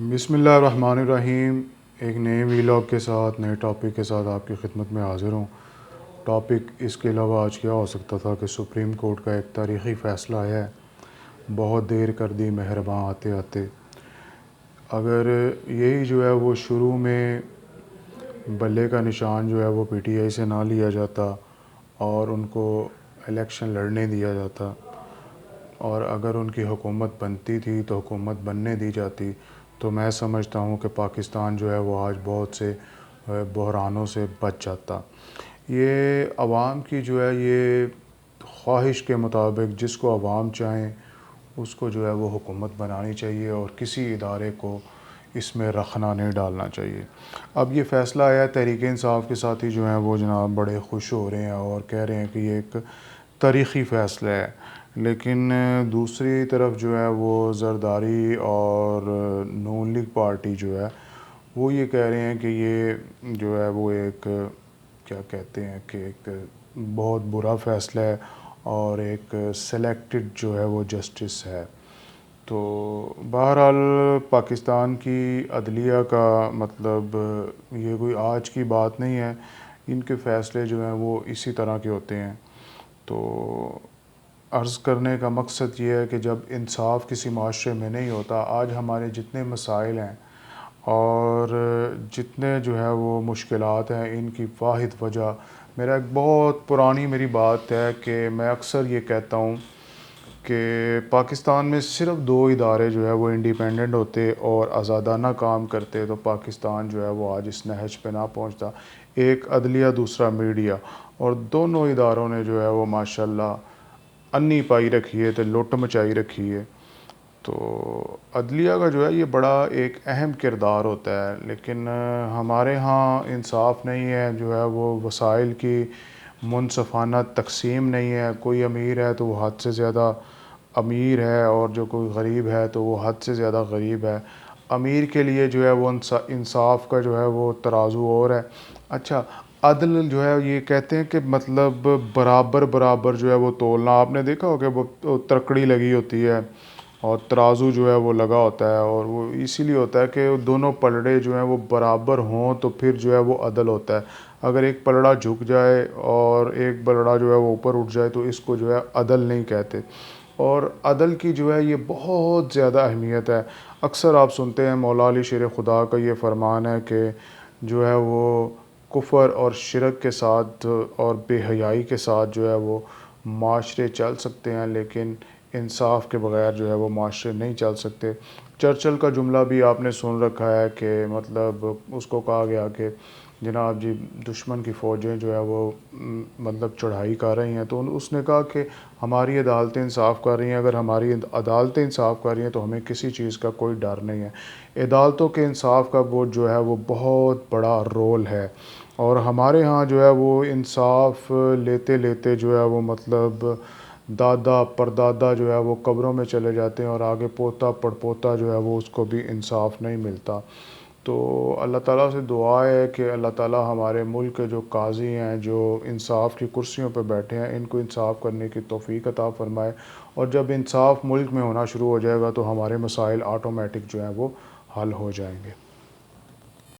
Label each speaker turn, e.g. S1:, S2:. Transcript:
S1: بسم اللہ الرحمن الرحیم۔ ایک نئے ویلاگ کے ساتھ نئے ٹاپک کے ساتھ آپ کی خدمت میں حاضر ہوں۔ ٹاپک اس کے علاوہ آج کیا ہو سکتا تھا کہ سپریم کورٹ کا ایک تاریخی فیصلہ آیا ہے، بہت دیر کر دی مہرباں آتے آتے۔ اگر یہی جو ہے وہ شروع میں بلے کا نشان جو ہے وہ پی ٹی آئی سے نہ لیا جاتا اور ان کو الیکشن لڑنے دیا جاتا، اور اگر ان کی حکومت بنتی تھی تو حکومت بننے دی جاتی، تو میں سمجھتا ہوں کہ پاکستان جو ہے وہ آج بہت سے بحرانوں سے بچ جاتا۔ یہ عوام کی جو ہے یہ خواہش کے مطابق جس کو عوام چاہیں اس کو جو ہے وہ حکومت بنانی چاہیے، اور کسی ادارے کو اس میں رخنہ نہیں ڈالنا چاہیے۔ اب یہ فیصلہ آیا، تحریک انصاف کے ساتھی جو ہیں وہ جناب بڑے خوش ہو رہے ہیں اور کہہ رہے ہیں کہ یہ ایک تاریخی فیصلہ ہے، لیکن دوسری طرف جو ہے وہ زرداری اور نون لیگ پارٹی جو ہے وہ یہ کہہ رہے ہیں کہ یہ جو ہے وہ ایک کیا کہتے ہیں کہ ایک بہت برا فیصلہ ہے اور ایک سلیکٹڈ جو ہے وہ جسٹس ہے۔ تو بہرحال پاکستان کی عدلیہ کا مطلب یہ کوئی آج کی بات نہیں ہے، ان کے فیصلے جو ہیں وہ اسی طرح کے ہوتے ہیں۔ تو عرض کرنے کا مقصد یہ ہے کہ جب انصاف کسی معاشرے میں نہیں ہوتا، آج ہمارے جتنے مسائل ہیں اور جتنے جو ہے وہ مشکلات ہیں، ان کی واحد وجہ میرا ایک بہت پرانی میری بات ہے کہ میں اکثر یہ کہتا ہوں کہ پاکستان میں صرف دو ادارے جو ہے وہ انڈیپینڈنٹ ہوتے اور آزادانہ کام کرتے تو پاکستان جو ہے وہ آج اس نہج پہ نہ پہنچتا۔ ایک عدلیہ، دوسرا میڈیا، اور دونوں اداروں نے جو ہے وہ ماشاءاللہ انی پائی رکھی ہے تو لٹ مچائی رکھی ہے۔ تو عدلیہ کا جو ہے یہ بڑا ایک اہم کردار ہوتا ہے، لیکن ہمارے ہاں انصاف نہیں ہے، جو ہے وہ وسائل کی منصفانہ تقسیم نہیں ہے۔ کوئی امیر ہے تو وہ حد سے زیادہ امیر ہے، اور جو کوئی غریب ہے تو وہ حد سے زیادہ غریب ہے۔ امیر کے لیے جو ہے وہ انصاف کا جو ہے وہ ترازو اور ہے۔ اچھا، عدل جو ہے یہ کہتے ہیں کہ مطلب برابر برابر جو ہے وہ تولنا۔ آپ نے دیکھا ہو کہ وہ ترکڑی لگی ہوتی ہے اور ترازو جو ہے وہ لگا ہوتا ہے، اور وہ اسی لیے ہوتا ہے کہ دونوں پلڑے جو ہیں وہ برابر ہوں تو پھر جو ہے وہ عدل ہوتا ہے۔ اگر ایک پلڑا جھک جائے اور ایک پلڑا جو ہے وہ اوپر اٹھ جائے تو اس کو جو ہے عدل نہیں کہتے۔ اور عدل کی جو ہے یہ بہت زیادہ اہمیت ہے۔ اکثر آپ سنتے ہیں مولا علی شیر خدا کا یہ فرمان ہے کہ جو ہے وہ کفر اور شرک کے ساتھ اور بے حیائی کے ساتھ جو ہے وہ معاشرے چل سکتے ہیں، لیکن انصاف کے بغیر جو ہے وہ معاشرے نہیں چل سکتے۔ چرچل کا جملہ بھی آپ نے سن رکھا ہے کہ مطلب اس کو کہا گیا کہ جناب جی دشمن کی فوجیں جو ہے وہ مطلب چڑھائی کر رہی ہیں، تو اس نے کہا کہ ہماری عدالتیں انصاف کر رہی ہیں، اگر ہماری عدالتیں انصاف کر رہی ہیں تو ہمیں کسی چیز کا کوئی ڈر نہیں ہے۔ عدالتوں کے انصاف کا وہ جو ہے وہ بہت بڑا رول ہے، اور ہمارے ہاں جو ہے وہ انصاف لیتے لیتے جو ہے وہ مطلب دادا پردادا جو ہے وہ قبروں میں چلے جاتے ہیں، اور آگے پوتا پڑپوتا جو ہے وہ اس کو بھی انصاف نہیں ملتا۔ تو اللہ تعالیٰ سے دعا ہے کہ اللہ تعالیٰ ہمارے ملک کے جو قاضی ہیں، جو انصاف کی کرسیوں پہ بیٹھے ہیں، ان کو انصاف کرنے کی توفیق عطا فرمائے، اور جب انصاف ملک میں ہونا شروع ہو جائے گا تو ہمارے مسائل آٹومیٹک جو ہیں وہ حل ہو جائیں گے۔